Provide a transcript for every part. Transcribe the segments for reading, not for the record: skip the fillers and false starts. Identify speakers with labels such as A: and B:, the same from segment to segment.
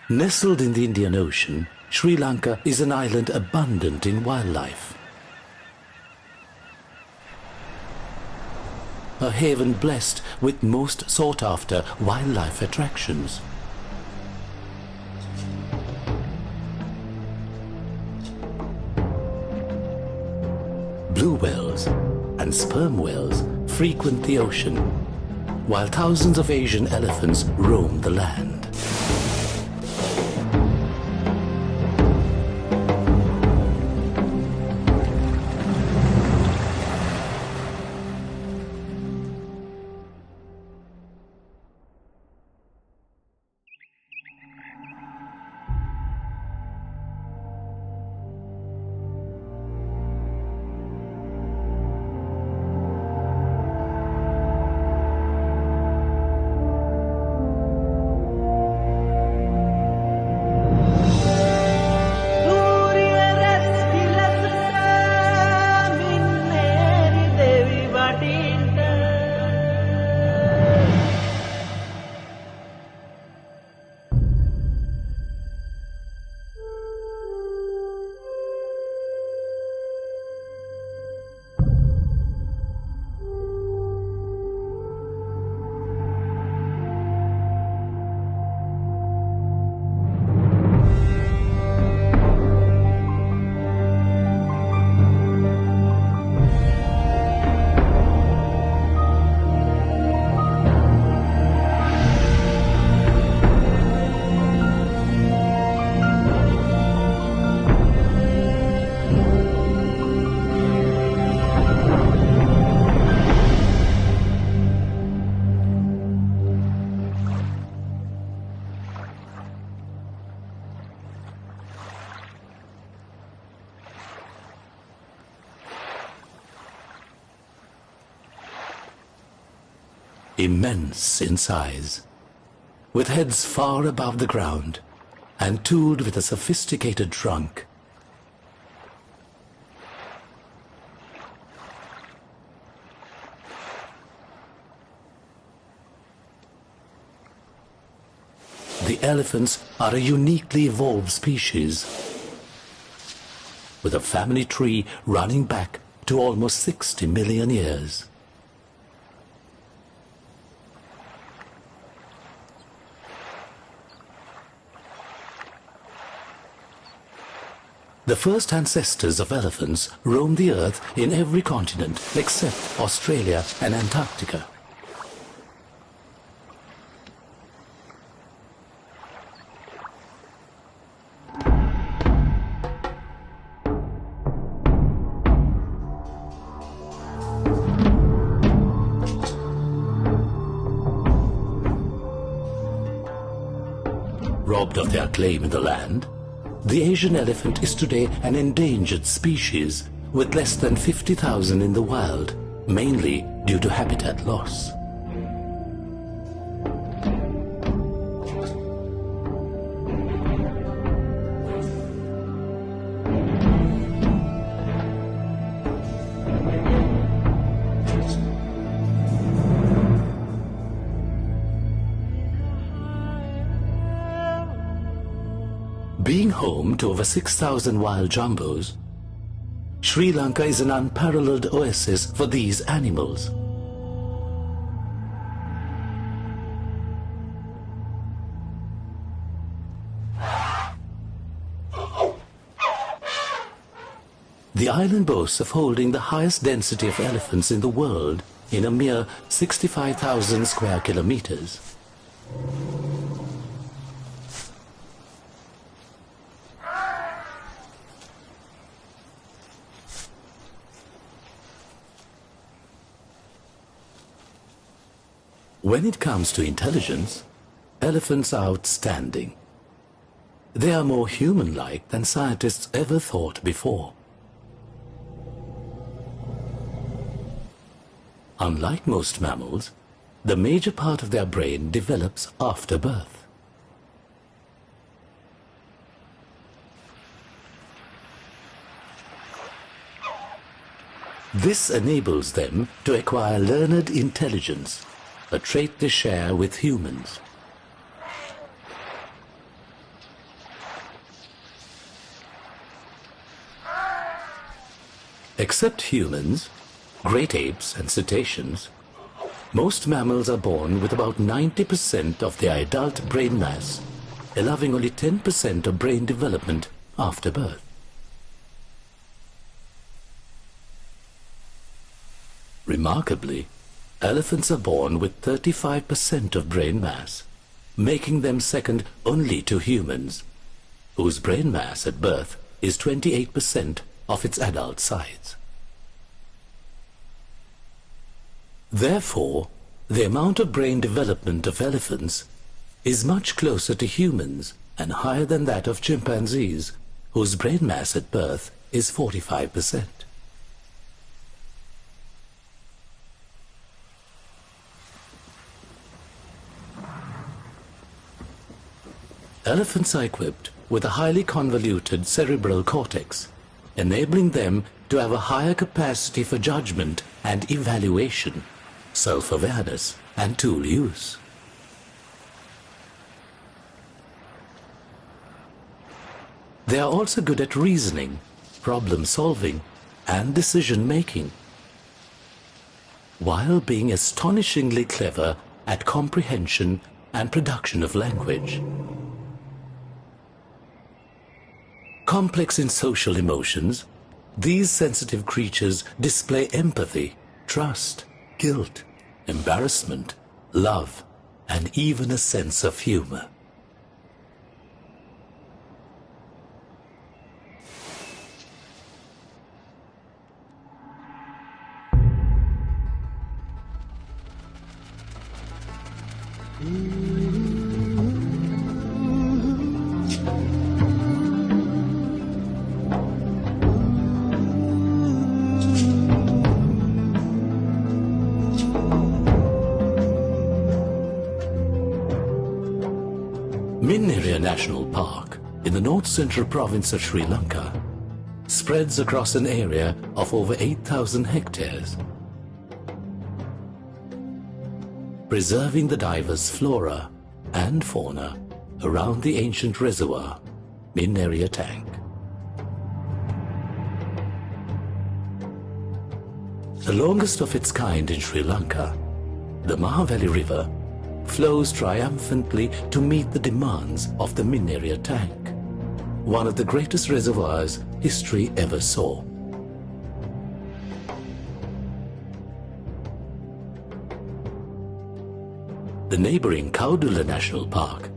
A: Nestled in the Indian Ocean, Sri Lanka is an island abundant in wildlife. A haven blessed with most sought-after wildlife attractions. Blue whales and sperm whales frequent the ocean, while thousands of Asian elephants roam the land. Immense in size, with heads far above the ground and tooled with a sophisticated trunk. The elephants are a uniquely evolved species, with a family tree running back to almost 60 million years. The first ancestors of elephants roamed the earth in every continent except Australia and Antarctica. Robbed of their claim in the land, the Asian elephant is today an endangered species with less than 50,000 in the wild, mainly due to habitat loss. Being home to over 6,000 wild jumbos, Sri Lanka is an unparalleled oasis for these animals. The island boasts of holding the highest density of elephants in the world in a mere 65,000 square kilometers. When it comes to intelligence, elephants are outstanding. They are more human-like than scientists ever thought before. Unlike most mammals, the major part of their brain develops after birth. This enables them to acquire learned intelligence, a trait they share with humans. Except humans, great apes and cetaceans, most mammals are born with about 90% of their adult brain mass, allowing only 10% of brain development after birth. Remarkably, elephants are born with 35% of brain mass, making them second only to humans, whose brain mass at birth is 28% of its adult size. Therefore, the amount of brain development of elephants is much closer to humans and higher than that of chimpanzees, whose brain mass at birth is 45%. Elephants are equipped with a highly convoluted cerebral cortex, enabling them to have a higher capacity for judgment and evaluation, self-awareness, and tool use. They are also good at reasoning, problem-solving, and decision-making, while being astonishingly clever at comprehension and production of language. Complex in social emotions, these sensitive creatures display empathy, trust, guilt, embarrassment, love, and even a sense of humor. National Park in the north-central province of Sri Lanka spreads across an area of over 8,000 hectares, preserving the diverse flora and fauna around the ancient reservoir, Minneria Tank. The longest of its kind in Sri Lanka, the Mahavali River flows triumphantly to meet the demands of the Minneria Tank, one of the greatest reservoirs history ever saw. The neighboring Cowdulla National Park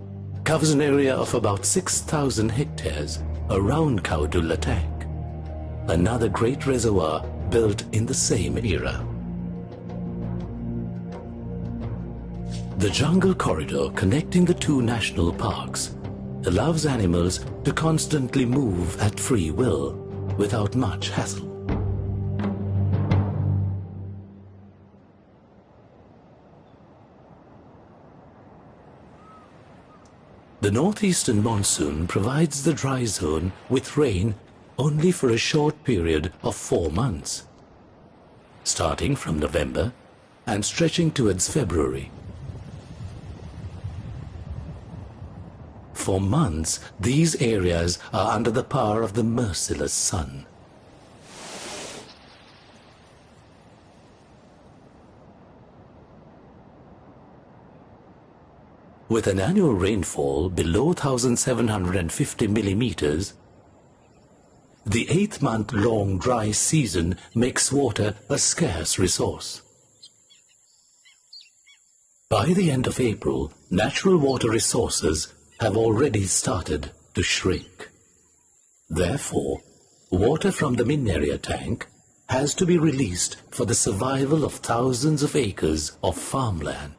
A: covers an area of about 6,000 hectares around Cowdulla Tank, another great reservoir built in the same era. The jungle corridor connecting the two national parks allows animals to constantly move at free will without much hassle. The northeastern monsoon provides the dry zone with rain only for a short period of 4 months, starting from November and stretching towards February. For months, these areas are under the power of the merciless sun. With an annual rainfall below 1,750 millimeters, the 8-month-long dry season makes water a scarce resource. By the end of April, natural water resources have already started to shrink. Therefore, water from the Minneria Tank has to be released for the survival of thousands of acres of farmland.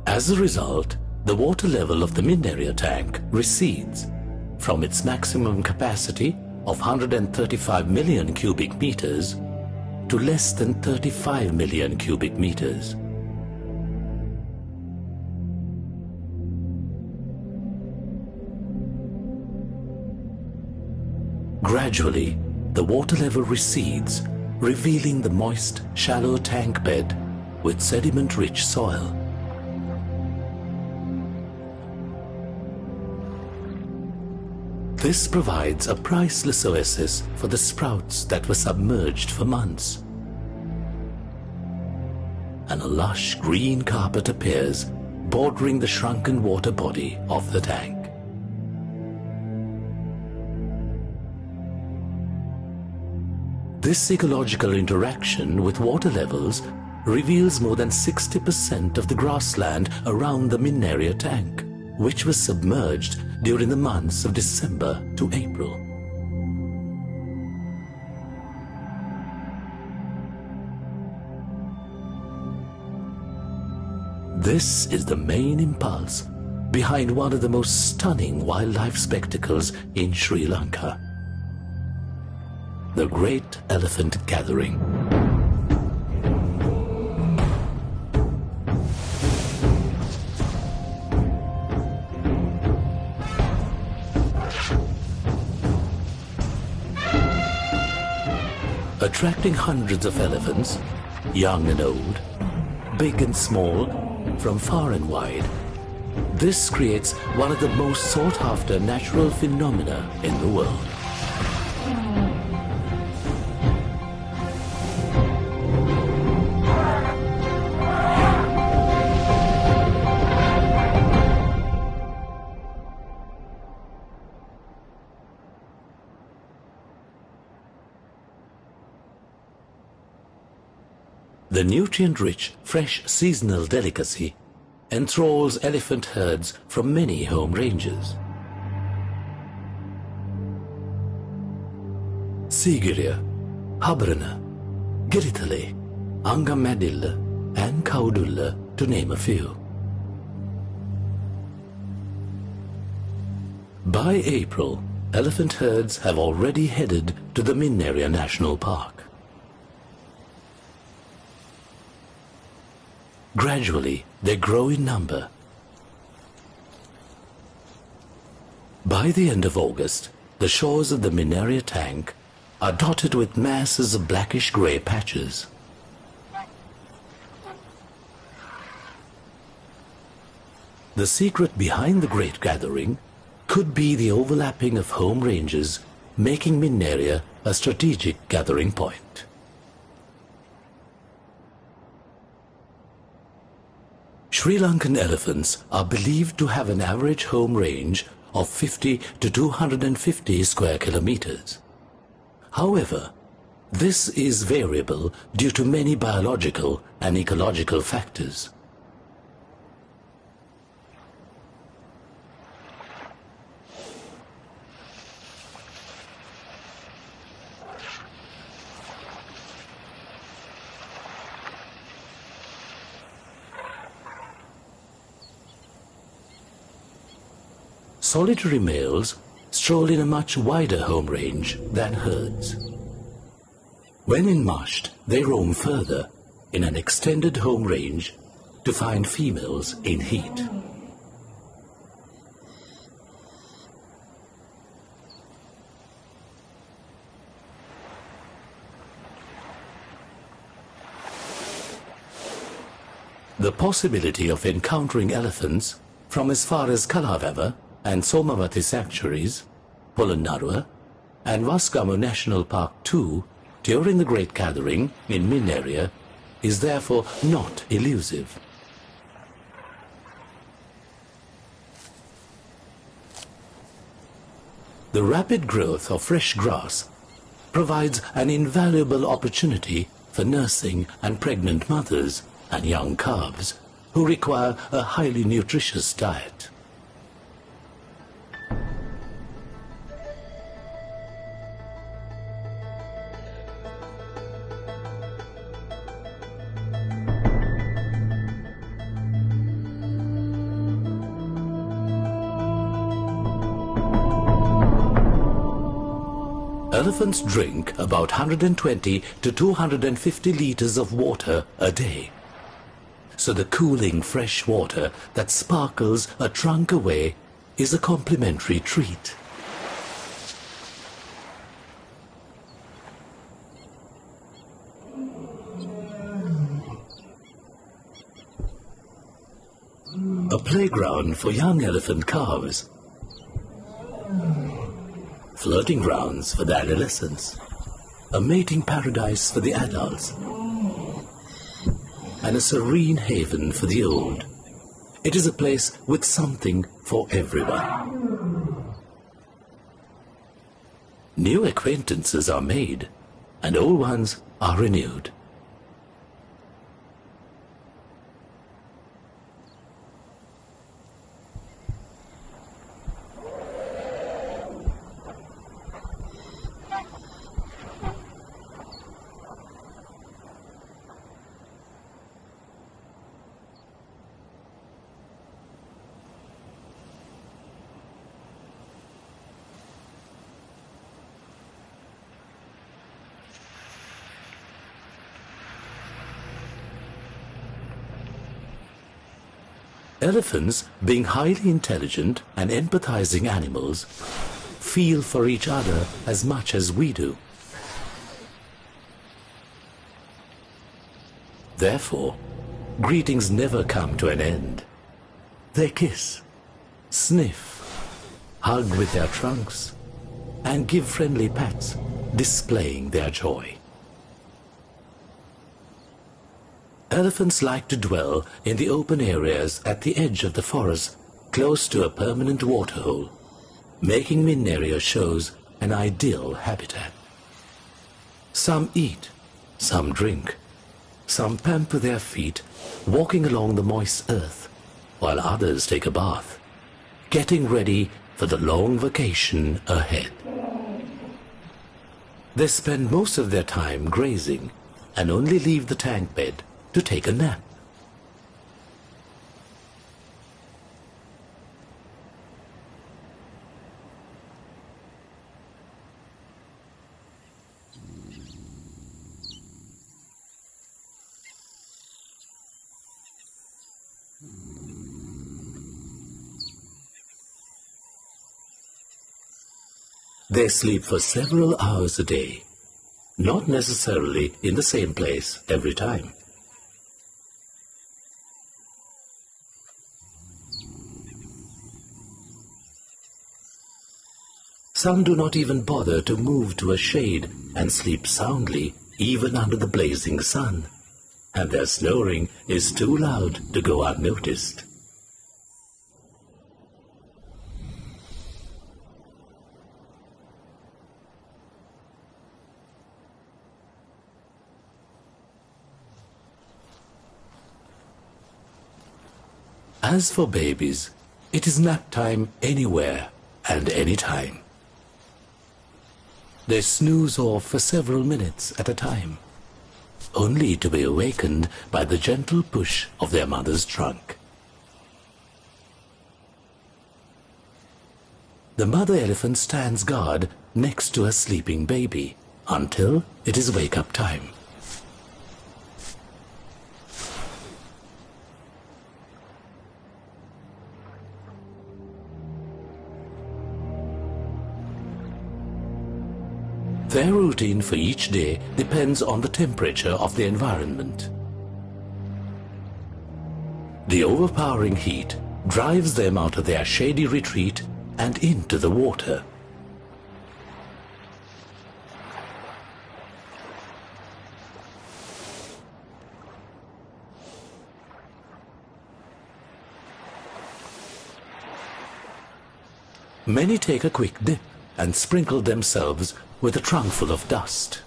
A: As a result, the water level of the Minneria Tank recedes from its maximum capacity of 135 million cubic meters to less than 35 million cubic meters. Gradually, the water level recedes, revealing the moist, shallow tank bed with sediment-rich soil. This provides a priceless oasis for the sprouts that were submerged for months. And a lush green carpet appears, bordering the shrunken water body of the tank. This ecological interaction with water levels reveals more than 60% of the grassland around the Minneria tank, which was submerged during the months of December to April. This is the main impulse behind one of the most stunning wildlife spectacles in Sri Lanka: the Great Elephant Gathering. Attracting hundreds of elephants, young and old, big and small, from far and wide, this creates one of the most sought-after natural phenomena in the world. The nutrient-rich, fresh seasonal delicacy enthralls elephant herds from many home ranges. Sigiriya, Habrana, Giritale, Angamadilla and Kaudulla, to name a few. By April, elephant herds have already headed to the Minneria National Park. Gradually, they grow in number. By the end of August, the shores of the Minneria tank are dotted with masses of blackish-grey patches. The secret behind the Great Gathering could be the overlapping of home ranges, making Minneria a strategic gathering point. Sri Lankan elephants are believed to have an average home range of 50 to 250 square kilometers. However, this is variable due to many biological and ecological factors. Solitary males stroll in a much wider home range than herds. When enmeshed, they roam further in an extended home range to find females in heat. The possibility of encountering elephants from as far as Kalavava and Somavati sanctuaries, Polonnaruwa and Vaskamo National Park too, during the Great Gathering in Minneria is therefore not elusive. The rapid growth of fresh grass provides an invaluable opportunity for nursing and pregnant mothers and young calves who require a highly nutritious diet. Elephants drink about 120 to 250 liters of water a day. So the cooling fresh water that sparkles a trunk away is a complimentary treat. A playground for young elephant calves, flirting grounds for the adolescents, a mating paradise for the adults, and a serene haven for the old. It is a place with something for everyone. New acquaintances are made, and old ones are renewed. Elephants, being highly intelligent and empathizing animals, feel for each other as much as we do. Therefore, greetings never come to an end. They kiss, sniff, hug with their trunks, and give friendly pats, displaying their joy. Elephants like to dwell in the open areas at the edge of the forest, close to a permanent waterhole, making Minneria shows an ideal habitat. Some eat, some drink, some pamper their feet, walking along the moist earth, while others take a bath, getting ready for the long vacation ahead. They spend most of their time grazing and only leave the tank bed to take a nap. They sleep for several hours a day, not necessarily in the same place every time. Some do not even bother to move to a shade and sleep soundly even under the blazing sun, and their snoring is too loud to go unnoticed. As for babies, it is nap time anywhere and any time. They snooze off for several minutes at a time, only to be awakened by the gentle push of their mother's trunk. The mother elephant stands guard next to her sleeping baby until it is wake-up time. Their routine for each day depends on the temperature of the environment. The overpowering heat drives them out of their shady retreat and into the water. Many take a quick dip and sprinkle themselves with a trunkful of dust.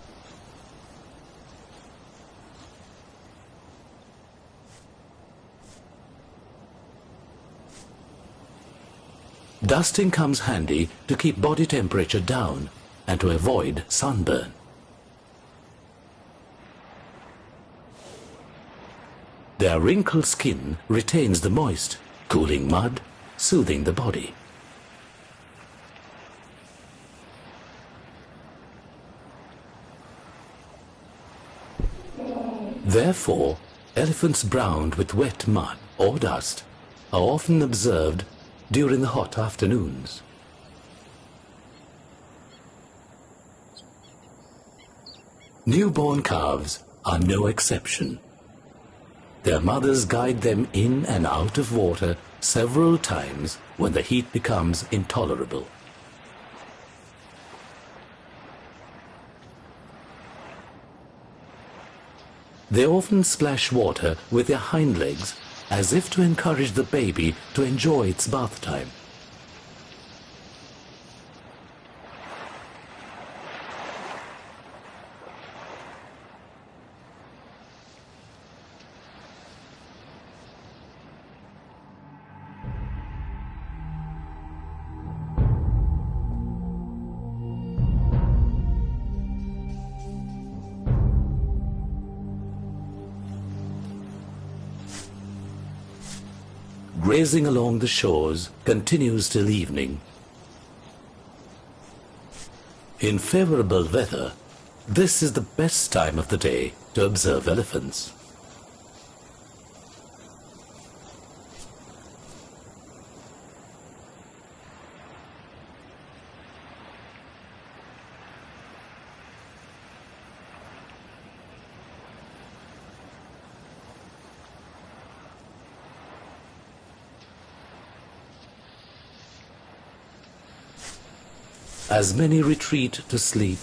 A: Dusting comes handy to keep body temperature down and to avoid sunburn. Their wrinkled skin retains the moist, cooling mud, soothing the body. Therefore, elephants browned with wet mud or dust are often observed during the hot afternoons. Newborn calves are no exception. Their mothers guide them in and out of water several times when the heat becomes intolerable. They often splash water with their hind legs as if to encourage the baby to enjoy its bath time. Grazing along the shores continues till evening. In favorable weather, this is the best time of the day to observe elephants. As many retreat to sleep,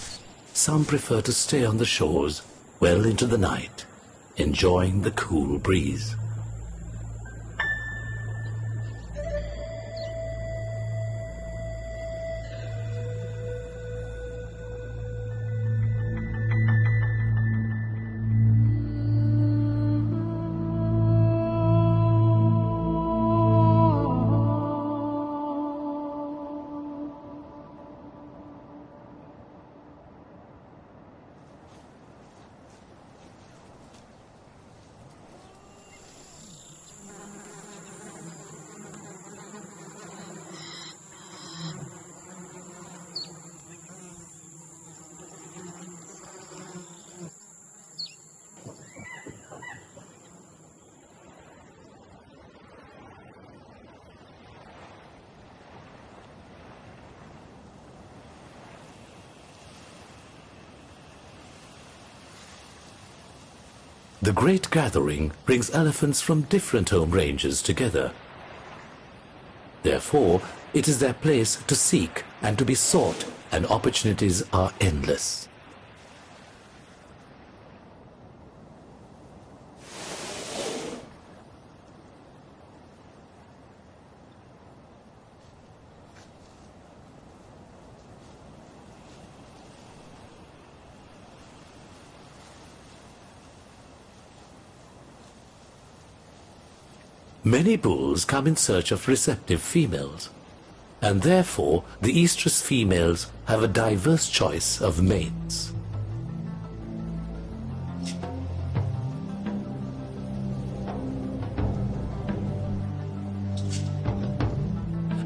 A: some prefer to stay on the shores well into the night, enjoying the cool breeze. The great gathering brings elephants from different home ranges together. Therefore, it is their place to seek and to be sought, and opportunities are endless. Many bulls come in search of receptive females, and therefore the estrus females have a diverse choice of mates.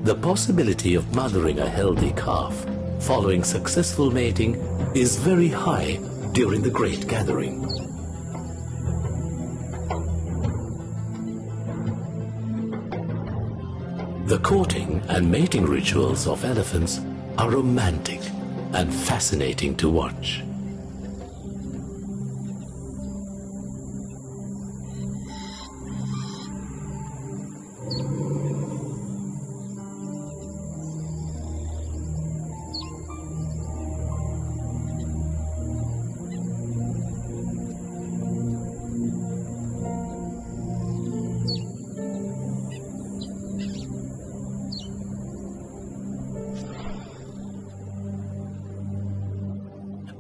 A: The possibility of mothering a healthy calf following successful mating is very high during the great gathering. The courting and mating rituals of elephants are romantic and fascinating to watch.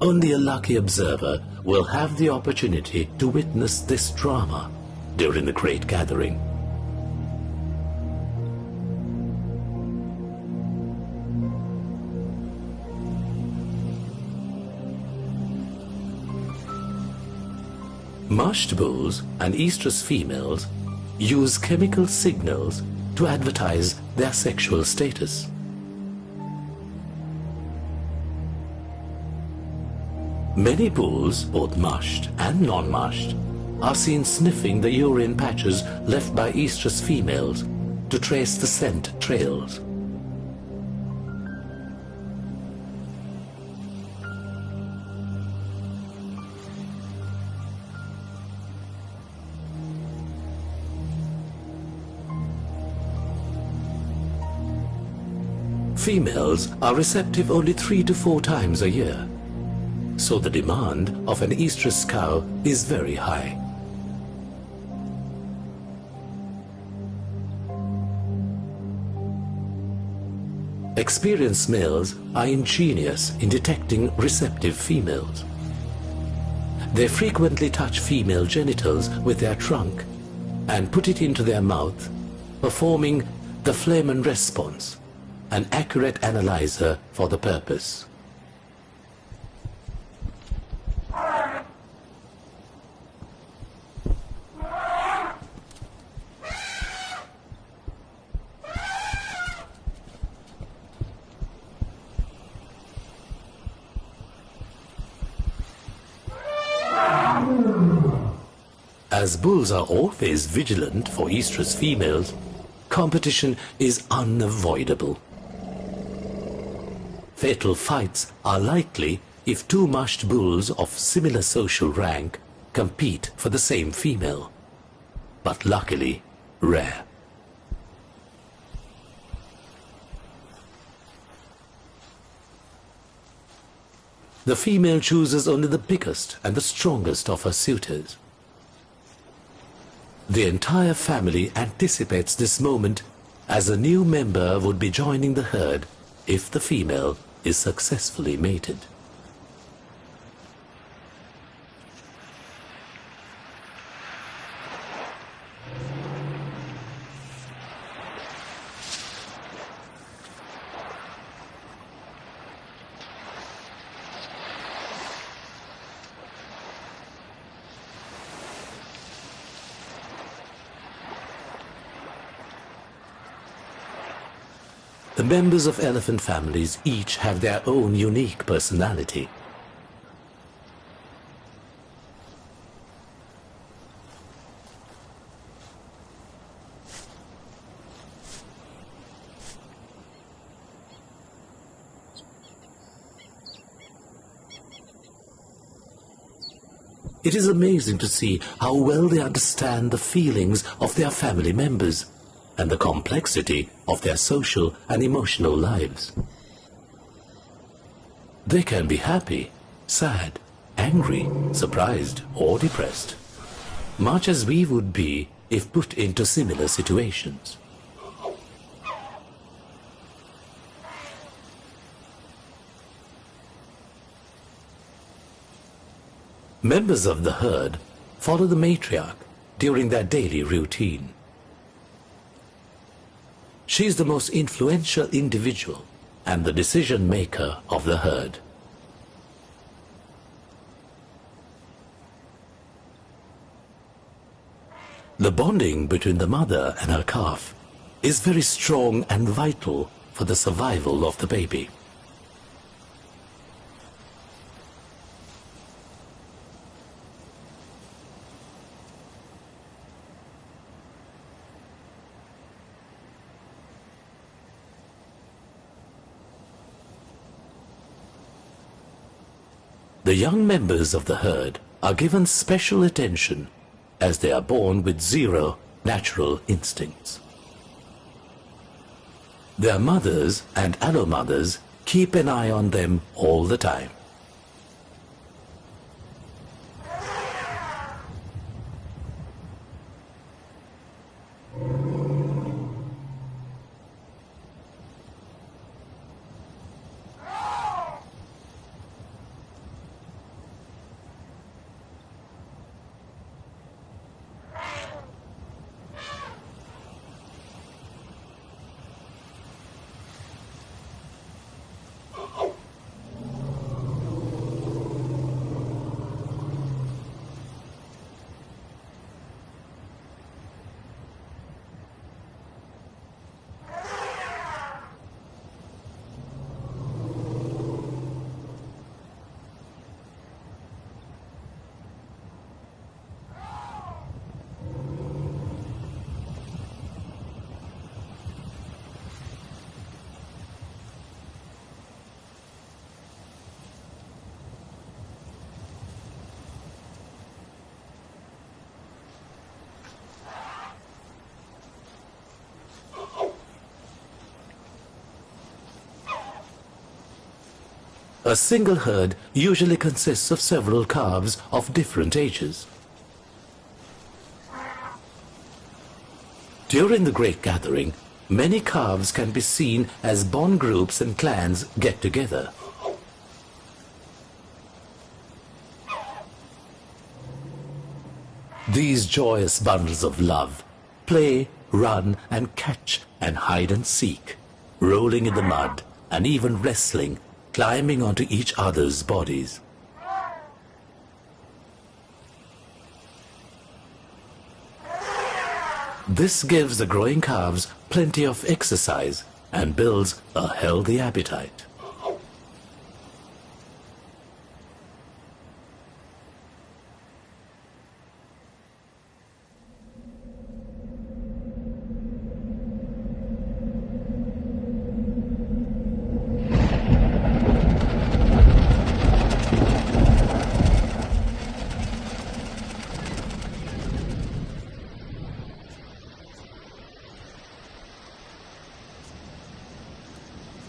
A: Only a lucky observer will have the opportunity to witness this drama during the great gathering. Mushed bulls and estrus females use chemical signals to advertise their sexual status. Many bulls, both mushed and non-mushed, are seen sniffing the urine patches left by estrus females to trace the scent trails. Females are receptive only 3 to 4 times a year, so the demand of an estrus cow is very high. Experienced males are ingenious in detecting receptive females. They frequently touch female genitals with their trunk and put it into their mouth, performing the Flehmen response, an accurate analyzer for the purpose. As bulls are always vigilant for estrus females, competition is unavoidable. Fatal fights are likely if 2 mushed bulls of similar social rank compete for the same female, but luckily rare. The female chooses only the biggest and the strongest of her suitors. The entire family anticipates this moment, as a new member would be joining the herd if the female is successfully mated. The members of elephant families each have their own unique personality. It is amazing to see how well they understand the feelings of their family members and the complexity of their social and emotional lives. They can be happy, sad, angry, surprised, or depressed, much as we would be if put into similar situations. Members of the herd follow the matriarch during their daily routine. She is the most influential individual and the decision maker of the herd. The bonding between the mother and her calf is very strong and vital for the survival of the baby. The young members of the herd are given special attention as they are born with 0 natural instincts. Their mothers and allo mothers keep an eye on them all the time. A single herd usually consists of several calves of different ages. During the great gathering, many calves can be seen as bond groups and clans get together. These joyous bundles of love play, run and catch and hide and seek, rolling in the mud and even wrestling, climbing onto each other's bodies. This gives the growing calves plenty of exercise and builds a healthy appetite.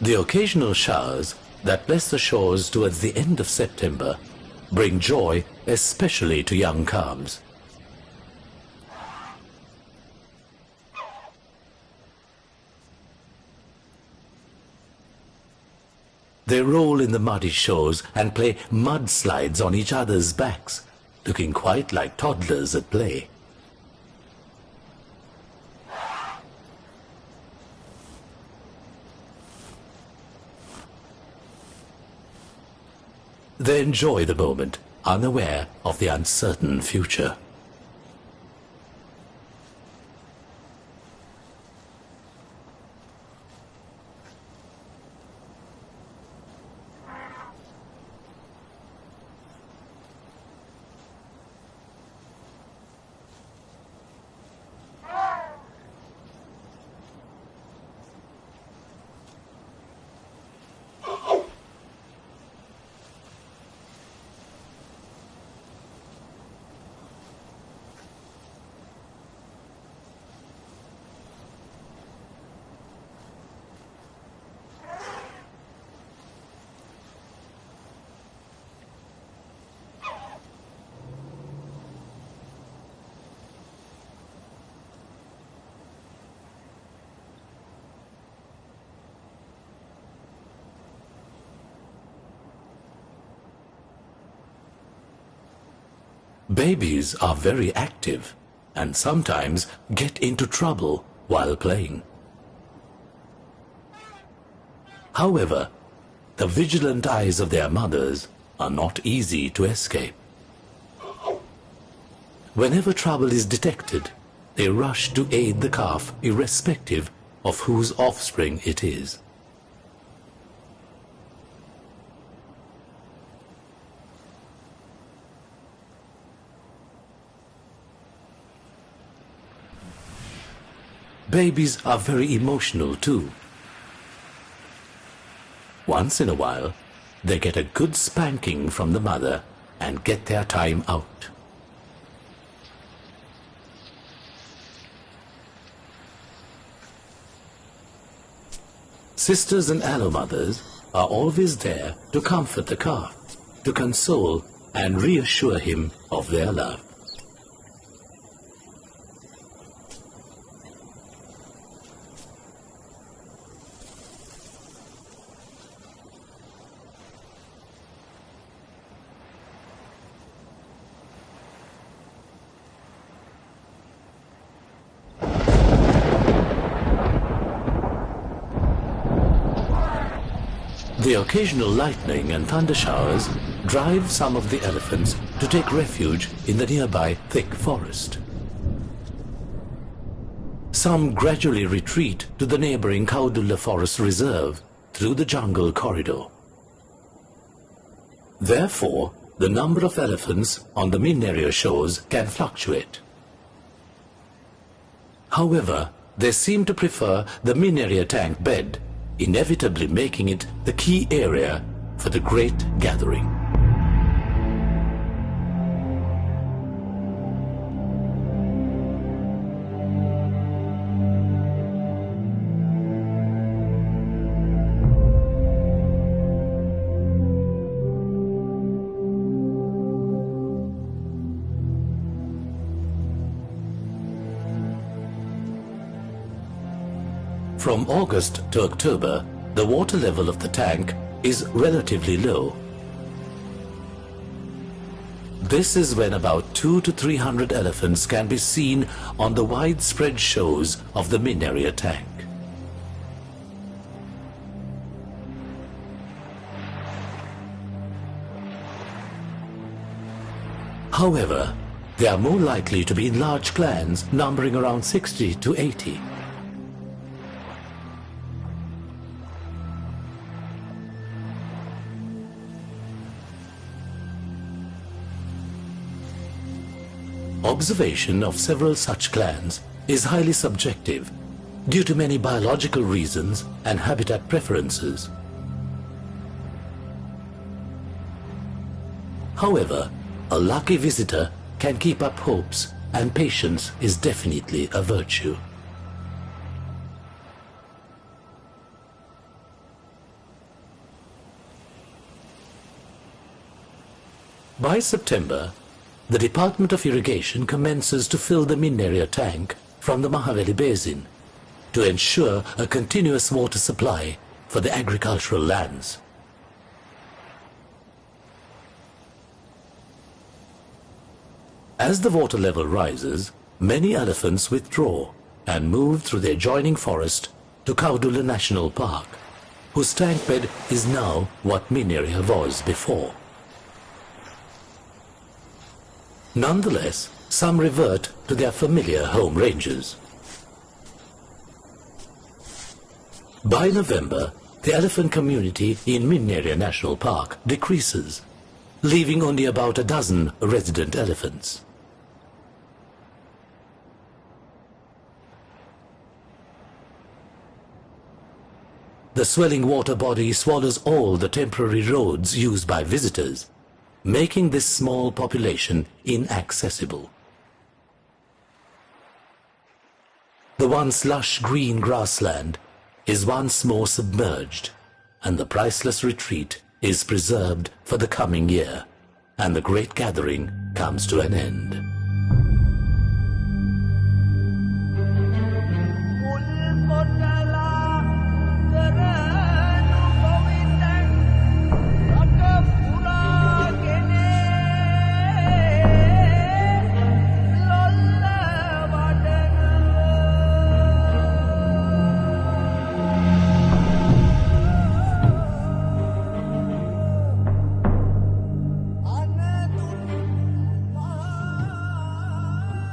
A: The occasional showers that bless the shores towards the end of September bring joy especially to young calves. They roll in the muddy shores and play mudslides on each other's backs, looking quite like toddlers at play. They enjoy the moment, unaware of the uncertain future. Babies are very active and sometimes get into trouble while playing. However, the vigilant eyes of their mothers are not easy to escape. Whenever trouble is detected, they rush to aid the calf irrespective of whose offspring it is. Babies are very emotional too. Once in a while, they get a good spanking from the mother and get their time out. Sisters and allo mothers are always there to comfort the calf, to console and reassure him of their love. The occasional lightning and thunder showers drive some of the elephants to take refuge in the nearby thick forest. Some gradually retreat to the neighboring Kaudulla Forest Reserve through the jungle corridor. Therefore, the number of elephants on the Min area shores can fluctuate. However, they seem to prefer the Min area tank bed, inevitably making it the key area for the great gathering. From August to October, the water level of the tank is relatively low. This is when about 200 to 300 elephants can be seen on the widespread shows of the main area tank. However, they are more likely to be in large clans numbering around 60 to 80. Observation of several such clans is highly subjective due to many biological reasons and habitat preferences. However, a lucky visitor can keep up hopes, and patience is definitely a virtue. By September, the Department of Irrigation commences to fill the main area tank from the Mahaveli Basin to ensure a continuous water supply for the agricultural lands. As the water level rises, many elephants withdraw and move through the adjoining forest to Kaudula National Park, whose tank bed is now what main area was before. Nonetheless, some revert to their familiar home ranges. By November, the elephant community in Main Area National Park decreases, leaving only about a dozen resident elephants. The swelling water body swallows all the temporary roads used by visitors, making this small population inaccessible. The once lush green grassland is once more submerged, and the priceless retreat is preserved for the coming year, and the great gathering comes to an end.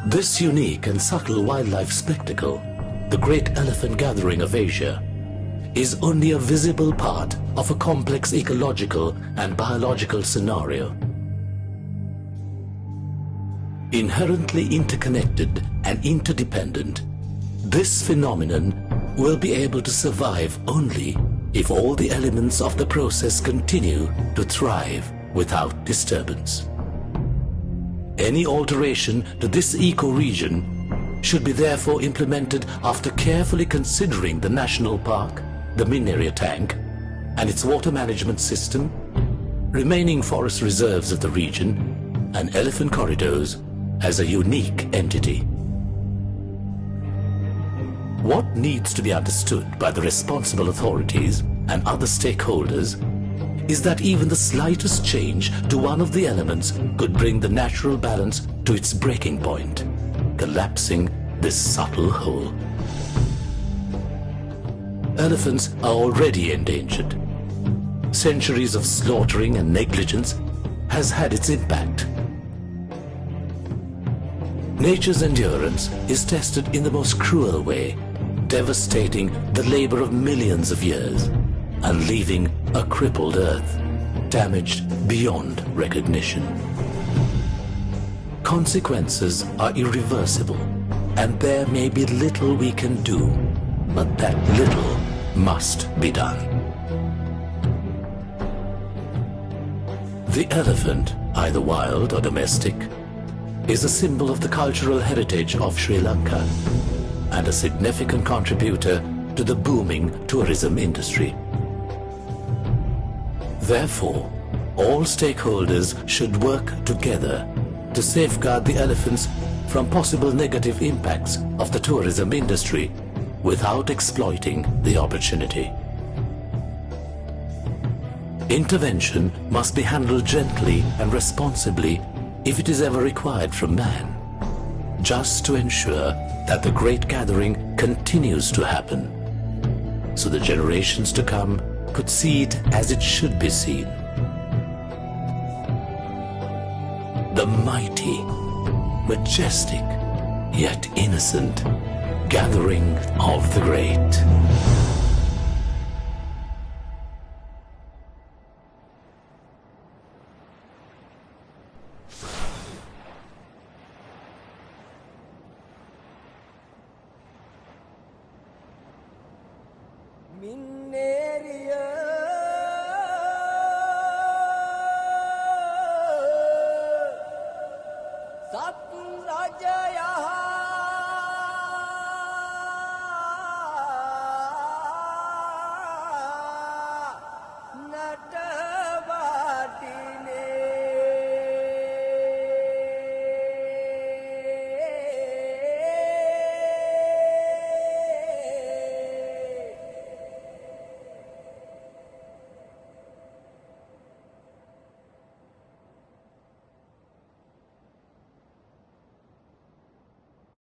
A: This unique and subtle wildlife spectacle, the Great Elephant Gathering of Asia, is only a visible part of a complex ecological and biological scenario. Inherently interconnected and interdependent, this phenomenon will be able to survive only if all the elements of the process continue to thrive without disturbance. Any alteration to this ecoregion should be therefore implemented after carefully considering the national park, the main area tank, and its water management system, remaining forest reserves of the region, and elephant corridors as a unique entity. What needs to be understood by the responsible authorities and other stakeholders is that even the slightest change to one of the elements could bring the natural balance to its breaking point, collapsing this subtle whole. Elephants are already endangered. Centuries of slaughtering and negligence has had its impact. Nature's endurance is tested in the most cruel way, devastating the labor of millions of years and leaving a crippled earth, damaged beyond recognition. Consequences are irreversible, and there may be little we can do, but that little must be done. The elephant, either wild or domestic, is a symbol of the cultural heritage of Sri Lanka and a significant contributor to the booming tourism industry. Therefore, all stakeholders should work together to safeguard the elephants from possible negative impacts of the tourism industry without exploiting the opportunity. Intervention must be handled gently and responsibly if it is ever required from man, just to ensure that the great gathering continues to happen, so the generations to come could see it as it should be seen. The mighty, majestic, yet innocent gathering of the great.